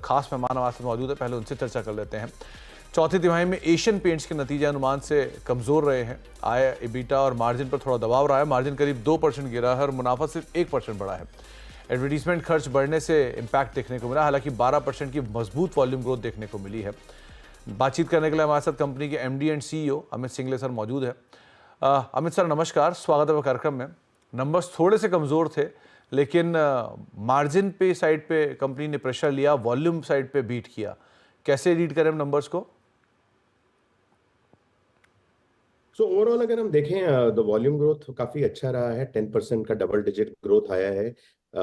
खास मेहमान हमारे साथ मौजूद है, पहले उनसे चर्चा कर लेते हैं। चौथी तिमाही में एशियन पेंट्स के नतीजे अनुमान से कमजोर रहे हैं। आय, एबिटा और मार्जिन पर थोड़ा दबाव रहा है। मार्जिन करीब 2% गिरा है और मुनाफा सिर्फ 1% बढ़ा है। एडवर्टीजमेंट खर्च बढ़ने से इम्पैक्ट देखने को मिला, हालांकि 12% की मजबूत वॉल्यूम ग्रोथ देखने को मिली है। बातचीत करने के लिए हमारे साथ कंपनी के MD and CEO Amit Singhal sir मौजूद है। अमित सर नमस्कार, स्वागत है कार्यक्रम में। नंबर्स थोड़े से कमजोर थे, लेकिन मार्जिन पे साइड पे कंपनी ने प्रेशर लिया, वॉल्यूम साइड पे बीट किया। कैसे रीड करें हम नंबर्स को? ओवरऑल अगर हम देखें द वॉल्यूम ग्रोथ काफी अच्छा रहा है। 10% का डबल डिजिट ग्रोथ आया है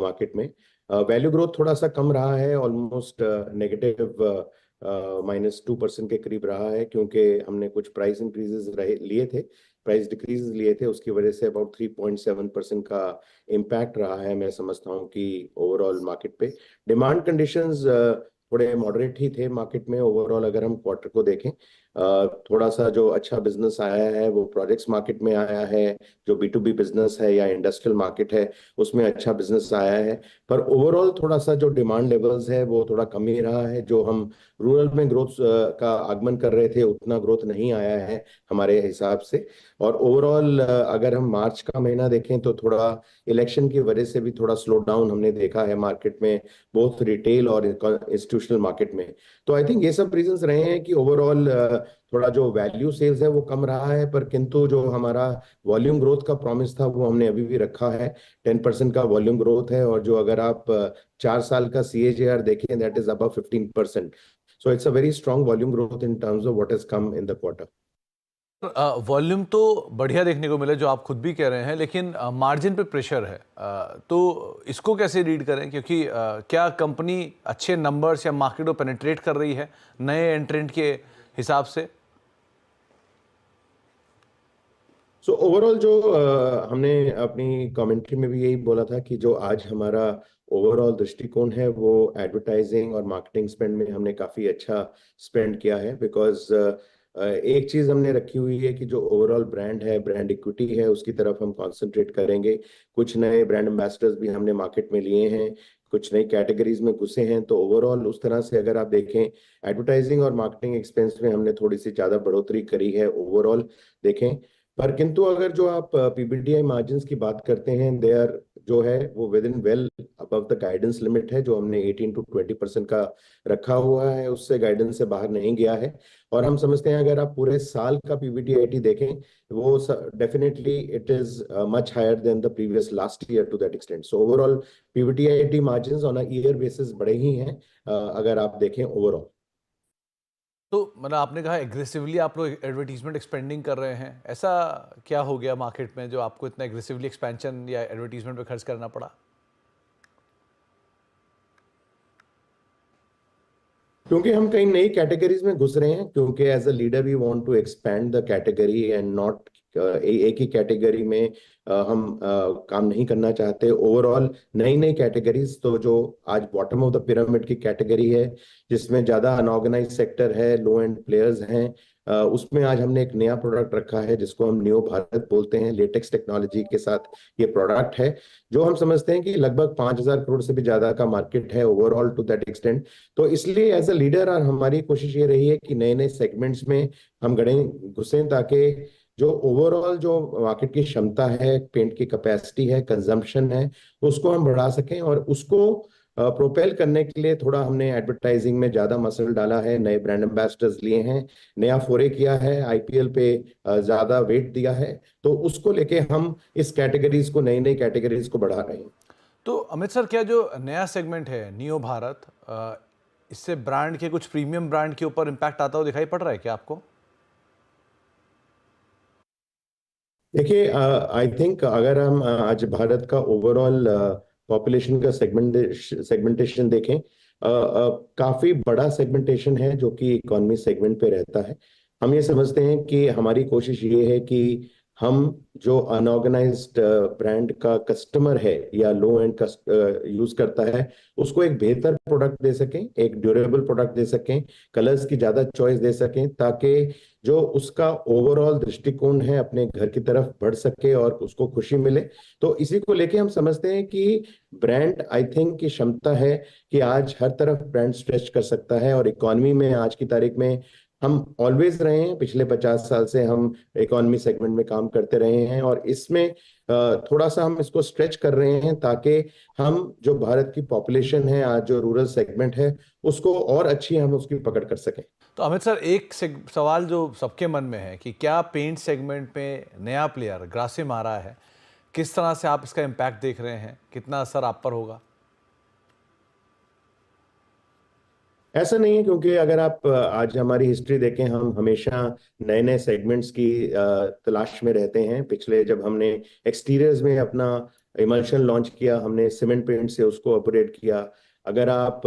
मार्केट में। वैल्यू ग्रोथ थोड़ा सा कम रहा है, ऑलमोस्ट नेगेटिव -2% के करीब रहा है, क्योंकि हमने कुछ प्राइस इंक्रीजेस लिए थे, प्राइस डिक्रीजेस लिए थे, उसकी वजह से अबाउट 3.7% का इम्पैक्ट रहा है। मैं समझता हूँ कि ओवरऑल मार्केट पे डिमांड कंडीशंस थोड़े मॉडरेट ही थे मार्केट में। ओवरऑल अगर हम क्वार्टर को देखें, थोड़ा सा जो अच्छा बिजनेस आया है वो प्रोजेक्ट्स मार्केट में आया है। जो B2B बिजनेस है या इंडस्ट्रियल मार्केट है उसमें अच्छा बिजनेस आया है। पर ओवरऑल थोड़ा सा जो डिमांड लेवल्स है वो थोड़ा कम ही रहा है। जो हम रूरल में ग्रोथ का आगमन कर रहे थे उतना ग्रोथ नहीं आया है हमारे हिसाब से। और ओवरऑल अगर हम मार्च का महीना देखें तो थोड़ा इलेक्शन की वजह से भी थोड़ा स्लो डाउन हमने देखा है मार्केट में, बोथ रिटेल और इंस्टीट्यूशनल मार्केट में। तो आई थिंक ये सब रीजंस रहे हैं कि ओवरऑल थोड़ा जो वैल्यू सेल्स है वो कम रहा है, पर किंतु जो हमारा वॉल्यूम ग्रोथ का प्रॉमिस था वो हमने अभी भी रखा है। 10% का वॉल्यूम ग्रोथ है, और जो अगर आप 4 साल का CAGR देखें, that is above 15%। So it's a very strong volume growth in terms of what has come in the quarter. Volume तो बढ़िया देखने को मिला, जो आप खुद भी कह रहे हैं, लेकिन मार्जिन पे प्रेशर है। तो इसको कैसे रीड करें? क्योंकि क्या कंपनी अच्छे नंबर्स या मार्केट को पेनिट्रेट कर रही है नए एंट्रेंट के हिसाब से? ओवरऑल जो हमने अपनी कमेंट्री में भी यही बोला था कि जो आज हमारा ओवरऑल दृष्टिकोण है वो एडवर्टाइजिंग और मार्केटिंग स्पेंड में हमने काफी अच्छा स्पेंड किया है। बिकॉज एक चीज हमने रखी हुई है कि जो ओवरऑल ब्रांड है, ब्रांड इक्विटी है, उसकी तरफ हम कंसंट्रेट करेंगे। कुछ नए ब्रांड एम्बेसडर्स भी हमने मार्केट में लिए हैं, कुछ नई कैटेगरीज में घुसे हैं। तो ओवरऑल उस तरह से अगर आप देखें, एडवर्टाइजिंग और मार्केटिंग एक्सपेंस में हमने थोड़ी सी ज्यादा बढ़ोतरी करी है ओवरऑल देखें। पर किंतु अगर जो आप PBDI मार्जिन्स की बात करते हैं, दे आर जो है वो with in well above the guidance limit है, जो हमने 18 to 20% का रखा हुआ है, उससे गाइडेंस से बाहर नहीं गया है। और हम समझते हैं अगर आप पूरे साल का PBDIT देखें, वो definitely it is much higher than the previous last year to that extent. So overall PBDIT margins on a year basis बड़े ही हैं अगर आप देखें ओवरऑल। तो मतलब आपने कहा एग्रेसिवली आप लोग एडवर्टीजमेंट एक्सपेंडिंग कर रहे हैं, ऐसा क्या हो गया मार्केट में जो आपको इतना एग्रेसिवली एक्सपेंशन या एडवर्टीजमेंट पे खर्च करना पड़ा? क्योंकि हम कई नई कैटेगरीज में घुस रहे हैं, क्योंकि as a leader we want to expand the category and not एक ही कैटेगरी में हम काम नहीं करना चाहते। ओवरऑल नई नई कैटेगरीज, तो जो आज बॉटम ऑफ द पिरामिड की कैटेगरी है जिसमें ज्यादा अनऑर्गेनाइज सेक्टर है, लो एंड प्लेयर्स हैं, उसमें आज हमने एक नया प्रोडक्ट रखा है जिसको हम नियो भारत बोलते हैं। लेटेक्स टेक्नोलॉजी के साथ ये प्रोडक्ट है, जो हम समझते हैं कि लगभग 5,000 करोड़ से भी ज्यादा का मार्केट है ओवरऑल टू दैट एक्सटेंट। तो इसलिए एज अ लीडर और हमारी कोशिश ये रही है कि नए नए सेगमेंट्स में हम गड़े घुसें, ताकि जो ओवरऑल जो मार्केट की क्षमता है, पेंट की कैपेसिटी है, कंजम्पशन है, उसको हम बढ़ा सकें। और उसको प्रोपेल करने के लिए थोड़ा हमने एडवर्टाइजिंग में ज्यादा मसल डाला है, नए ब्रांड एम्बेसडर्स लिए हैं, नया फोरे किया है, IPL पे ज्यादा वेट दिया है। तो उसको लेके हम इस कैटेगरीज को, नई नई कैटेगरीज को बढ़ा रहे हैं। तो अमित सर, क्या जो नया सेगमेंट है नियो भारत, इससे ब्रांड के कुछ प्रीमियम ब्रांड के ऊपर इम्पैक्ट आता हुआ दिखाई पड़ रहा है क्या आपको? देखिए, आई थिंक अगर हम आज भारत का ओवरऑल पॉपुलेशन का सेगमेंटेशन देखें, काफी बड़ा सेगमेंटेशन है जो कि इकोनॉमी सेगमेंट पे रहता है। हम ये समझते हैं कि हमारी कोशिश ये है कि हम जो अनऑर्गेनाइज्ड ब्रांड का कस्टमर है या लो एंड यूज करता है, उसको एक बेहतर प्रोडक्ट दे सकें, एक ड्यूरेबल प्रोडक्ट दे सकें, कलर्स की ज्यादा चॉइस दे सकें, ताकि जो उसका ओवरऑल दृष्टिकोण है अपने घर की तरफ बढ़ सके और उसको खुशी मिले। तो इसी को लेके हम समझते हैं कि ब्रांड, आई थिंक, की क्षमता है कि आज हर तरफ ब्रांड स्ट्रेच कर सकता है। और इकोनॉमी में आज की तारीख में हम ऑलवेज रहे हैं, पिछले 50 साल से हम इकोनॉमी सेगमेंट में काम करते रहे हैं, और इसमें थोड़ा सा हम इसको स्ट्रेच कर रहे हैं ताकि हम जो भारत की पॉपुलेशन है, आज जो रूरल सेगमेंट है, उसको और अच्छी हम उसकी पकड़ कर सकें। तो अमित सर, एक सवाल जो सबके मन में है कि क्या पेंट सेगमेंट में नया प्लेयर ग्रासिम आ रहा है, किस तरह से आप इसका इम्पैक्ट देख रहे हैं, कितना असर आप पर होगा? ऐसा नहीं है, क्योंकि अगर आप आज हमारी हिस्ट्री देखें, हम हमेशा नए नए सेगमेंट्स की तलाश में रहते हैं। पिछले जब हमने एक्सटीरियर्स में अपना इमल्शन लॉन्च किया, हमने सीमेंट पेंट से उसको अपग्रेड किया। अगर आप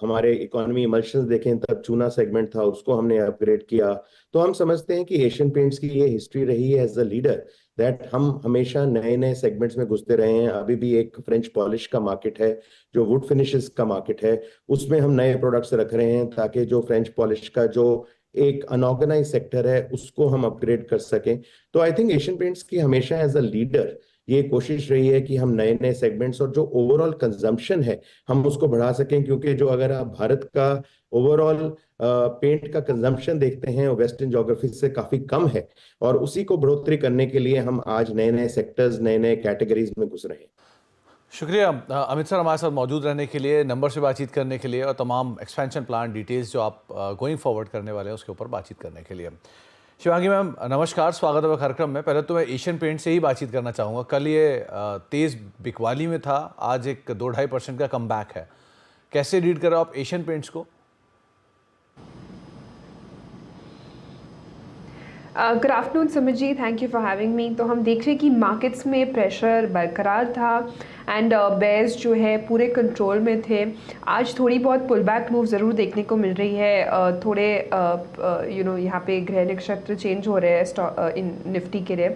हमारे इकोनॉमी इमल्शन देखें, तब चूना सेगमेंट था, उसको हमने अपग्रेड किया। तो हम समझते हैं कि एशियन पेंट्स की ये हिस्ट्री रही है एज अ लीडर, दैट हम हमेशा नए नए सेगमेंट्स में घुसते रहे हैं। अभी भी एक फ्रेंच पॉलिश का मार्केट है, जो वुड फिनिशेस का मार्केट है, उसमें हम नए प्रोडक्ट्स रख रहे हैं, ताकि जो फ्रेंच पॉलिश का जो एक अनऑर्गेनाइज सेक्टर है, उसको हम अपग्रेड कर सकें। तो आई थिंक एशियन पेंट्स की हमेशा एज अ लीडर ये कोशिश रही है कि हम नए नए सेगमेंट्स और जो ओवरऑल कंजम्पशन है, हम उसको बढ़ा सकें। क्योंकि जो अगर आप भारत का ओवरऑल पेंट का कंजम्पशन देखते हैं, वेस्टर्न ज्योग्राफी से काफी कम है, और उसी को बढ़ोतरी करने के लिए हम आज नए नए सेक्टर्स, नए नए कैटेगरीज में घुस रहे हैं। शुक्रिया अमित सर, हमारे साथ मौजूद रहने के लिए, नंबर से बातचीत करने के लिए, और तमाम एक्सपेंशन प्लान डिटेल्स जो आप गोइंग फॉरवर्ड करने वाले हैं उसके ऊपर बातचीत करने के लिए। शिवांगी मैम, नमस्कार, स्वागत है कार्यक्रम में। पहले तो मैं एशियन पेंट से ही बातचीत करना चाहूँगा। कल ये तेज़ बिकवाली में था, आज एक 2-2.5% का कमबैक है। कैसे रीड कर रहे हो आप एशियन पेंट्स को? Good afternoon Sumit ji, thank you for having me. तो हम देख रहे हैं कि मार्केट्स में प्रेशर बरकरार था एंड बेयर्स जो है पूरे कंट्रोल में थे। आज थोड़ी बहुत पुल बैक मूव ज़रूर देखने को मिल रही है। थोड़े यहाँ पे ग्रह नक्षत्र चेंज हो रहे हैं इन निफ्टी के लिए,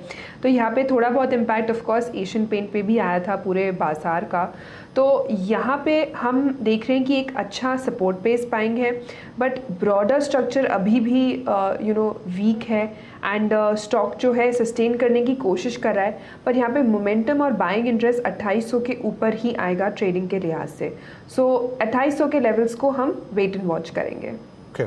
तो यहाँ पे थोड़ा बहुत impact of course Asian paint पे भी आया था पूरे बाजार का। तो यहाँ पे हम देख रहे हैं कि एक अच्छा सपोर्ट बेस बाइंग है, बट ब्रॉडर स्ट्रक्चर अभी भी वीक है एंड स्टॉक जो है सस्टेन करने की कोशिश कर रहा है। पर यहाँ पे मोमेंटम और बाइंग इंटरेस्ट 2800 के ऊपर ही आएगा ट्रेडिंग के लिहाज से। सो 2800 के लेवल्स को हम वेट एंड वॉच करेंगे। ओके,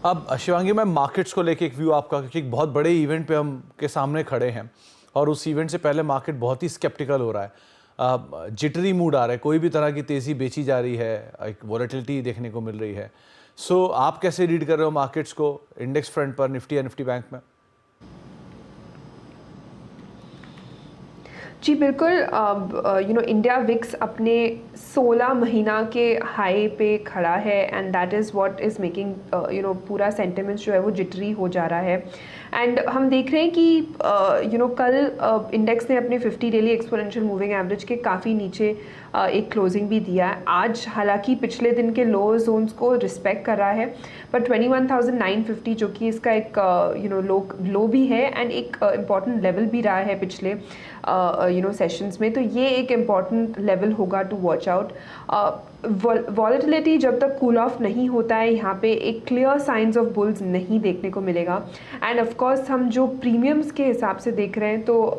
अब शिवांगी मैम, मार्केट्स को लेके एक व्यू आपका, क्योंकि एक बहुत बड़े इवेंट पे हम के सामने खड़े हैं और उस इवेंट से पहले मार्केट बहुत ही स्केप्टिकल हो रहा है, जिटरी मूड आ रहा है, कोई भी तरह की तेज़ी बेची जा रही है, एक वॉलेटिलिटी देखने को मिल रही है। सो आप कैसे रीड कर रहे हो मार्केट्स को इंडेक्स फ्रंट पर, निफ्टी या निफ्टी बैंक में? जी बिल्कुल, इंडिया विक्स अपने 16 महीना के हाई पे खड़ा है and that is what is making पूरा सेंटिमेंट्स जो है वो जिटरी हो जा रहा है। एंड हम देख रहे हैं कि कल इंडेक्स ने अपने 50 डेली एक्सपोनेंशियल मूविंग एवरेज के काफ़ी नीचे एक क्लोजिंग भी दिया है। आज हालांकि पिछले दिन के लोअर जोन्स को रिस्पेक्ट कर रहा है, पर 21,950 जो कि इसका एक लो भी है एंड एक इम्पॉर्टेंट लेवल भी रहा है पिछले सेशंस में। तो ये एक इम्पॉर्टेंट लेवल होगा टू वॉच आउट। वॉलेटिलिटी जब तक कूल ऑफ नहीं होता है, यहाँ पे एक क्लियर साइंस ऑफ बुल्स नहीं देखने को मिलेगा। एंड ऑफ कोर्स हम जो प्रीमियम्स के हिसाब से देख रहे हैं तो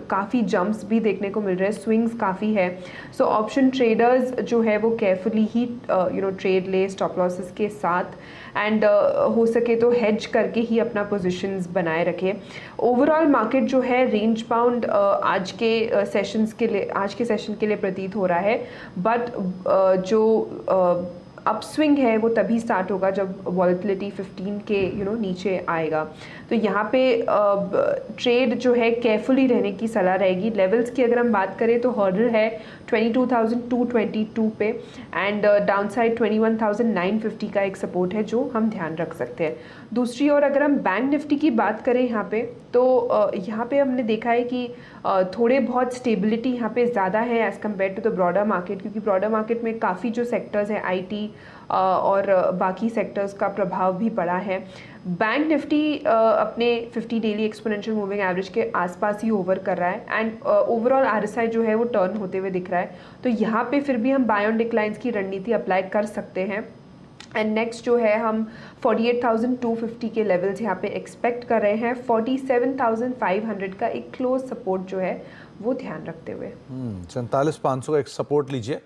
काफ़ी जंप्स भी देखने को मिल रहे हैं, स्विंग्स काफ़ी है। सो ऑप्शन ट्रेडर्स जो है वो केयरफुली ही ट्रेड ले स्टॉप लॉसेस के साथ, एंड हो सके तो हेज करके ही अपना पोजीशंस बनाए रखें। ओवरऑल मार्केट जो है रेंज बाउंड आज के सेशन के लिए प्रतीत हो रहा है, बट जो अपस्विंग है वो तभी स्टार्ट होगा जब वॉलेटिलिटी 15 के नीचे आएगा। तो यहाँ पे ट्रेड जो है केयरफुली रहने की सलाह रहेगी। लेवल्स की अगर हम बात करें तो हर्डल है 22,222 पे एंड डाउन साइड 21,950 का एक सपोर्ट है जो हम ध्यान रख सकते हैं। दूसरी ओर अगर हम बैंक निफ्टी की बात करें यहाँ पे, तो यहाँ पे हमने देखा है कि थोड़े बहुत स्टेबिलिटी यहाँ पे ज़्यादा है as compare to the broader market, क्योंकि ब्रॉडर मार्केट में काफ़ी जो सेक्टर्स हैं IT और बाकी सेक्टर्स का प्रभाव भी पड़ा है। बैंक निफ्टी अपने 50 डेली एक्सपोनेंशियल मूविंग एवरेज के आसपास ही ओवर कर रहा है एंड ओवरऑल आरएसआई जो है वो टर्न होते हुए दिख रहा है, तो यहाँ पे फिर भी हम बाय ऑन डिक्लाइंस की रणनीति अप्लाई कर सकते हैं। एंड नेक्स्ट जो है हम 48,250 के लेवल्स यहाँ पे एक्सपेक्ट कर रहे हैं। 47,500 का एक क्लोज सपोर्ट जो है वो ध्यान रखते हुए 47,500 का एक सपोर्ट लीजिए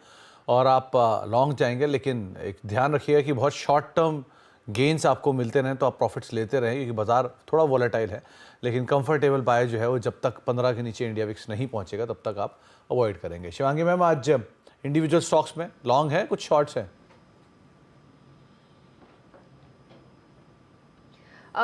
और आप लॉन्ग जाएंगे, लेकिन एक ध्यान रखिएगा कि बहुत शॉर्ट टर्म गेंस आपको मिलते रहें तो आप प्रॉफिट्स लेते रहें, क्योंकि बाजार थोड़ा वॉलेटाइल है। लेकिन कंफर्टेबल बाय जो है वो जब तक 15 के नीचे इंडिया विक्स नहीं पहुंचेगा तब तक आप अवॉइड करेंगे। शिवांगी मैम, आज इंडिविजुअल स्टॉक्स में लॉन्ग है, कुछ शॉर्ट्स हैं?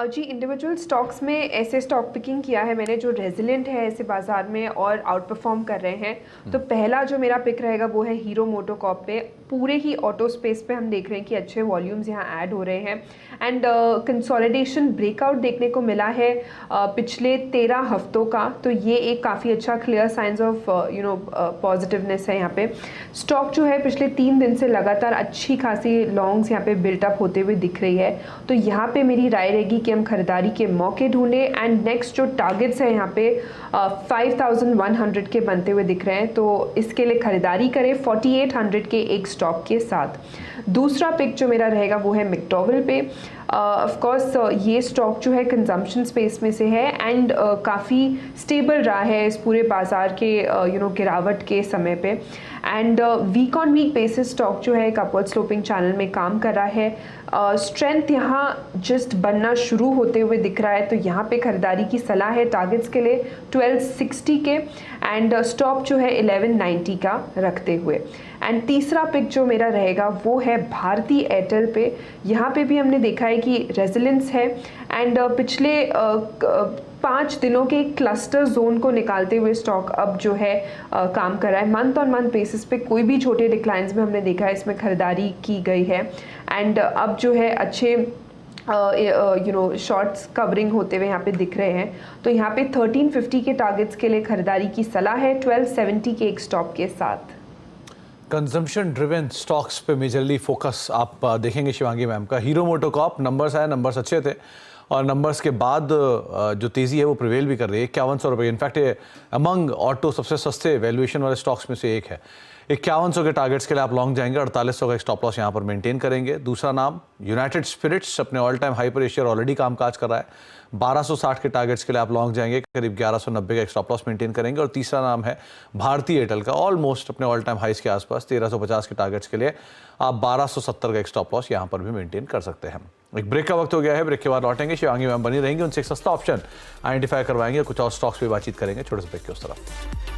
जी, इंडिविजुअल स्टॉक्स में ऐसे स्टॉक पिकिंग किया है मैंने जो रेजिलेंट है ऐसे बाजार में और आउट परफॉर्म कर रहे हैं। तो पहला जो मेरा पिक रहेगा वो है हीरो मोटोकॉर्प पे। पूरे ही ऑटो स्पेस पे हम देख रहे हैं कि अच्छे वॉल्यूम्स यहाँ ऐड हो रहे हैं एंड कंसोलिडेशन ब्रेकआउट देखने को मिला है पिछले 13 हफ्तों का, तो ये एक काफ़ी अच्छा क्लियर साइंस ऑफ पॉजिटिवनेस है। यहाँ पे स्टॉक जो है पिछले 3 दिन से लगातार अच्छी खासी लॉन्ग्स यहाँ पे बिल्टअप होते हुए दिख रही है, तो यहाँ पे मेरी राय रहेगी कि हम खरीदारी के मौके ढूंढें। एंड नेक्स्ट जो टारगेट्स है यहाँ पे 5,100 के बनते हुए दिख रहे हैं, तो इसके लिए खरीदारी करें 4800 के एक स्टॉक के साथ। दूसरा पिक जो मेरा रहेगा वो है मैकडॉवेल पे। ऑफ कोर्स ये स्टॉक जो है कंजम्पशन स्पेस में से है एंड काफ़ी स्टेबल रहा है इस पूरे बाजार के गिरावट के समय पे। And week on week basis stock जो है एक अपवर्ड स्लोपिंग चैनल में काम कर रहा है। स्ट्रेंथ यहाँ जस्ट बनना शुरू होते हुए दिख रहा है, तो यहाँ पे खरीदारी की सलाह है टारगेट्स के लिए 1260 के एंड स्टॉप जो है 1190 का रखते हुए। एंड तीसरा पिक जो मेरा रहेगा वो है भारती एयरटेल पे। यहाँ पे भी हमने देखा है कि रेजिलेंस है एंड पिछले 5 दिनों के क्लस्टर जोन को निकालते हुए स्टॉक अब जो है काम कर रहा है। मंथ ऑन मंथ बेसिस पे कोई भी छोटे डिक्लाइंस में हमने देखा है इसमें खरीदारी की गई है एंड अब जो है अच्छे शॉर्ट्स कवरिंग होते हुए यहाँ पे दिख रहे हैं, तो यहाँ पे 1350 के टारगेट्स के लिए खरीदारी की सलाह है 1270 के एक स्टॉप के साथ। कंजम्पशन ड्रिवन स्टॉक्स पे मेजरली फोकस आप देखेंगे शिवांगी मैम का। हीरो मोटोकॉर्प नंबर्स आए, नंबर्स अच्छे थे और नंबर्स के बाद जो तेज़ी है वो प्रिवेल भी कर रही है। 5100 रुपये, इनफैक्ट ये अमंग ऑटो सबसे सस्ते वैल्यूएशन वाले स्टॉक्स में से एक है। 5100 के टारगेट्स के लिए आप लॉन्ग जाएंगे, 4800 का एक स्टॉप लॉस यहाँ पर मेंटेन करेंगे। दूसरा नाम यूनाइटेड स्पिरिट्स, अपने ऑल टाइम हाई पर इस ईयर ऑलरेडी कामकाज कर रहा है। 1260 के टारगेट्स के लिए आप लॉन्ग जाएंगे, करीब 1190 का एक स्टॉप लॉस मेंटेन करेंगे। और तीसरा नाम है भारती एयरटेल का, ऑलमोस्ट अपने ऑल टाइम हाइस के आसपास 1350 के टारगेट्स के लिए आप 1270 का एक स्टॉप लॉस यहाँ पर भी मेंटेन कर सकते हैं। एक ब्रेक का वक्त हो गया है, ब्रेक के बाद लौटेंगे। शिवांगी मैम बनी रहेंगी, उनसे एक सस्ता ऑप्शन आइडेंटिफाई करवाएंगे, कुछ और स्टॉक्स पे बातचीत करेंगे छोटे से ब्रेक के उस तरफ।